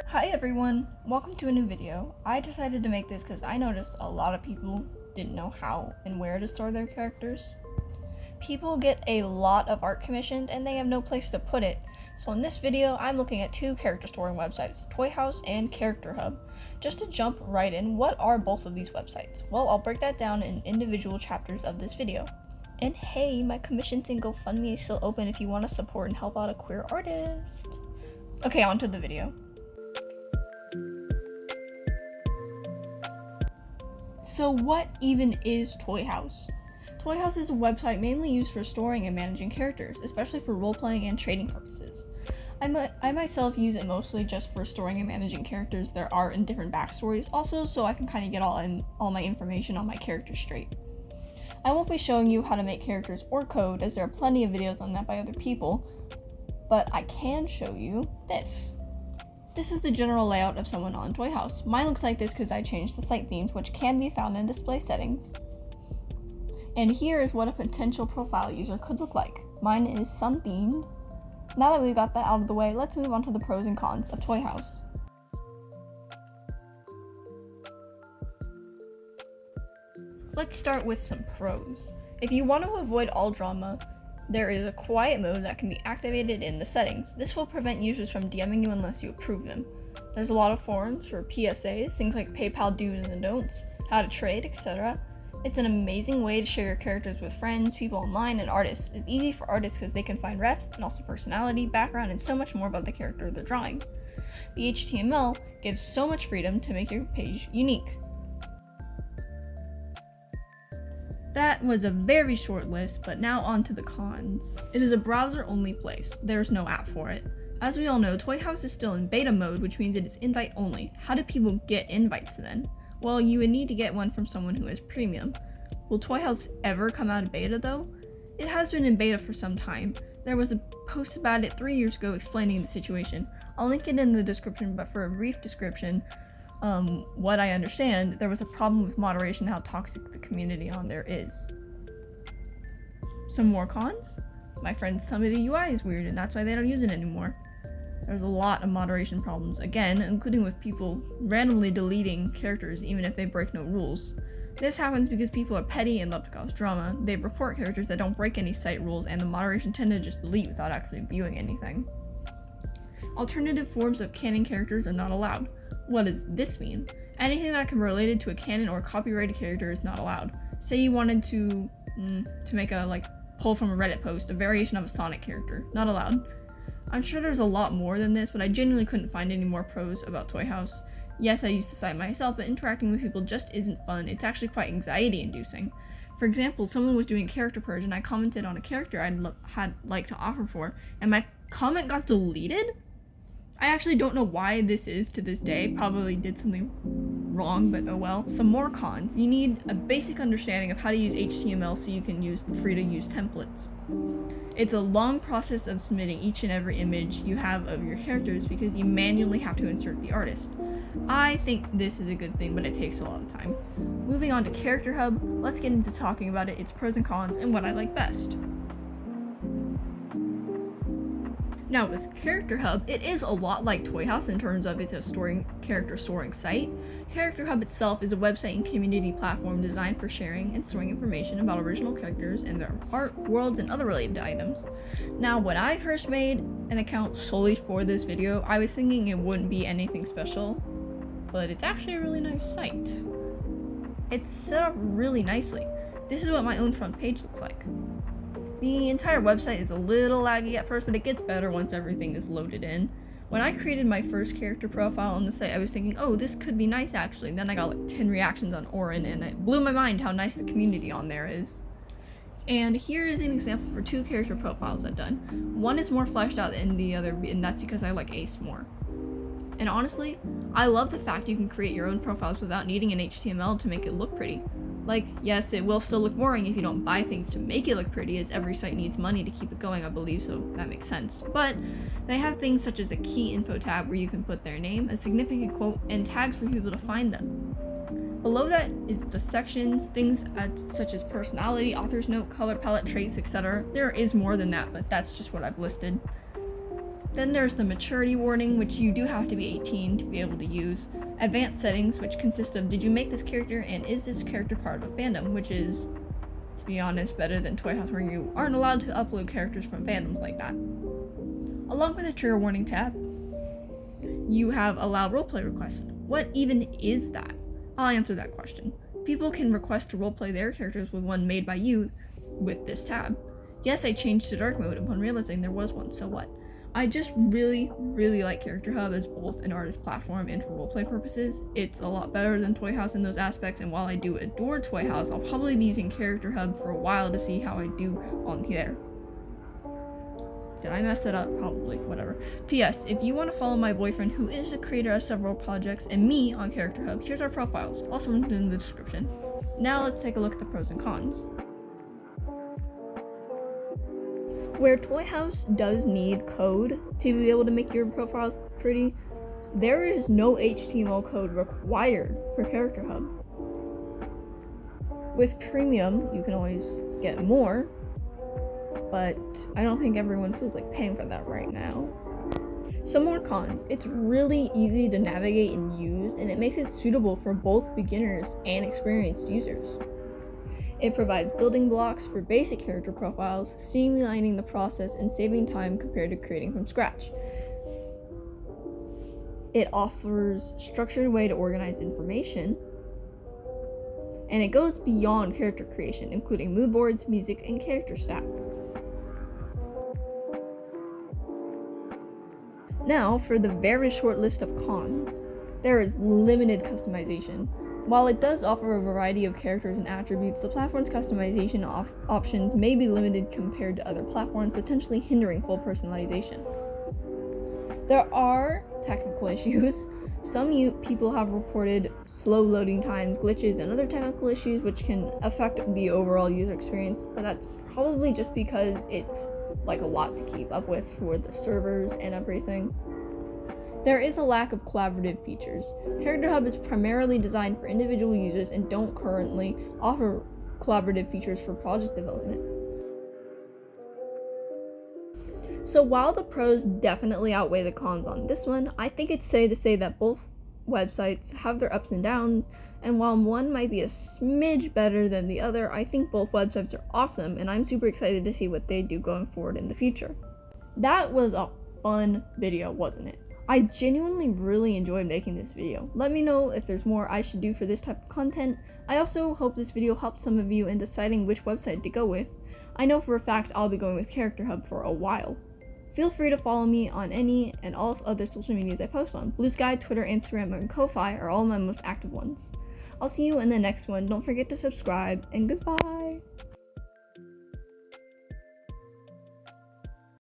Hi everyone, welcome to a new video. I decided to make this because I noticed a lot of people didn't know how and where to store their characters. People get a lot of art commissioned and they have no place to put it. So in this video, I'm looking at two character storing websites, Toyhouse and CharacterHub. Just to jump right in, what are both of these websites? Well, I'll break that down in individual chapters of this video. And hey, my commissions and GoFundMe is still open if you want to support and help out a queer artist. Okay, on to the video. So what even is Toyhouse? Toyhouse is a website mainly used for storing and managing characters, especially for role-playing and trading purposes. I myself use it mostly just for storing and managing characters, their art, and different backstories, also so I can kind of get all my information on my characters straight. I won't be showing you how to make characters or code, as there are plenty of videos on that by other people, but I can show you this. This is the general layout of someone on Toyhouse. Mine looks like this because I changed the site themes, which can be found in display settings. And here is what a potential profile user could look like. Mine is sun themed. Now that we've got that out of the way, let's move on to the pros and cons of Toyhouse. Let's start with some pros. If you want to avoid all drama, there is a quiet mode that can be activated in the settings. This will prevent users from DMing you unless you approve them. There's a lot of forums for PSAs, things like PayPal do's and don'ts, how to trade, etc. It's an amazing way to share your characters with friends, people online, and artists. It's easy for artists because they can find refs and also personality, background, and so much more about the character they're drawing. The HTML gives so much freedom to make your page unique. That was a very short list, but now on to the cons. It is a browser-only place. There's no app for it. As we all know, Toyhouse is still in beta mode, which means it is invite-only. How do people get invites then? Well, you would need to get one from someone who has premium. Will Toyhouse ever come out of beta though? It has been in beta for some time. There was a post about it 3 years ago explaining the situation. I'll link it in the description, but for a brief description, what I understand, there was a problem with moderation, how toxic the community on there is. Some more cons? My friends tell me the UI is weird and that's why they don't use it anymore. There's a lot of moderation problems, again, including with people randomly deleting characters even if they break no rules. This happens because people are petty and love to cause drama. They report characters that don't break any site rules, and the moderation tend to just delete without actually viewing anything. Alternative forms of canon characters are not allowed. What does this mean? Anything that can be related to a canon or copyrighted character is not allowed. Say you wanted to make a pull from a Reddit post, a variation of a Sonic character. Not allowed. I'm sure there's a lot more than this, but I genuinely couldn't find any more pros about Toyhouse. Yes, I used the site myself, but interacting with people just isn't fun. It's actually quite anxiety-inducing. For example, someone was doing character purge and I commented on a character I'd like to offer for, and my comment got deleted? I actually don't know why this is to this day. Probably did something wrong, but oh well. Some more cons. You need a basic understanding of how to use HTML so you can use the free-to-use templates. It's a long process of submitting each and every image you have of your characters because you manually have to insert the artist. I think this is a good thing, but it takes a lot of time. Moving on to CharacterHub, let's get into talking about it, its pros and cons, and what I like best. Now with CharacterHub, it is a lot like Toyhouse in terms of it's a character storing site. CharacterHub itself is a website and community platform designed for sharing and storing information about original characters and their art, worlds, and other related items. Now when I first made an account solely for this video, I was thinking it wouldn't be anything special, but it's actually a really nice site. It's set up really nicely. This is what my own front page looks like. The entire website is a little laggy at first, but it gets better once everything is loaded in. When I created my first character profile on the site, I was thinking, oh, this could be nice actually. Then I got like 10 reactions on Orin, and it blew my mind how nice the community on there is. And here is an example for two character profiles I've done. One is more fleshed out than the other, and that's because I like Ace more. And honestly, I love the fact you can create your own profiles without needing an HTML to make it look pretty. Like, yes, it will still look boring if you don't buy things to make it look pretty, as every site needs money to keep it going, I believe, so that makes sense. But they have things such as a key info tab where you can put their name, a significant quote, and tags for people to find them. Below that is the sections, things such as personality, author's note, color palette, traits, etc. There is more than that, but that's just what I've listed. Then there's the maturity warning, which you do have to be 18 to be able to use. Advanced settings, which consist of did you make this character and is this character part of a fandom, which is, to be honest, better than Toyhouse where you aren't allowed to upload characters from fandoms like that. Along with the trigger warning tab, you have allow roleplay requests. What even is that? I'll answer that question. People can request to roleplay their characters with one made by you with this tab. Yes, I changed to dark mode upon realizing there was one, so what? I just really like CharacterHub as both an artist platform and for roleplay purposes. It's a lot better than Toyhouse in those aspects, and while I do adore Toyhouse, I'll probably be using CharacterHub for a while to see how I do on there. Did I mess that up? Probably, whatever. P.S. If you want to follow my boyfriend, who is a creator of several projects, and me on CharacterHub, here's our profiles, also linked in the description. Now let's take a look at the pros and cons. Where Toyhouse does need code to be able to make your profiles pretty, there is no HTML code required for CharacterHub. With Premium, you can always get more, but I don't think everyone feels like paying for that right now. Some more cons. It's really easy to navigate and use, and it makes it suitable for both beginners and experienced users. It provides building blocks for basic character profiles, streamlining the process and saving time compared to creating from scratch. It offers a structured way to organize information, and it goes beyond character creation, including mood boards, music, and character stats. Now, for the very short list of cons. There is limited customization. While it does offer a variety of characters and attributes, the platform's customization options may be limited compared to other platforms, potentially hindering full personalization. There are technical issues. Some people have reported slow loading times, glitches, and other technical issues which can affect the overall user experience, but that's probably just because it's like a lot to keep up with for the servers and everything. There is a lack of collaborative features. CharacterHub is primarily designed for individual users and don't currently offer collaborative features for project development. So while the pros definitely outweigh the cons on this one, I think it's safe to say that both websites have their ups and downs, and while one might be a smidge better than the other, I think both websites are awesome, and I'm super excited to see what they do going forward in the future. That was a fun video, wasn't it? I genuinely really enjoyed making this video. Let me know if there's more I should do for this type of content. I also hope this video helped some of you in deciding which website to go with. I know for a fact I'll be going with CharacterHub for a while. Feel free to follow me on any and all other social medias I post on. Blue Sky, Twitter, Instagram, and Ko-Fi are all my most active ones. I'll see you in the next one. Don't forget to subscribe, and goodbye!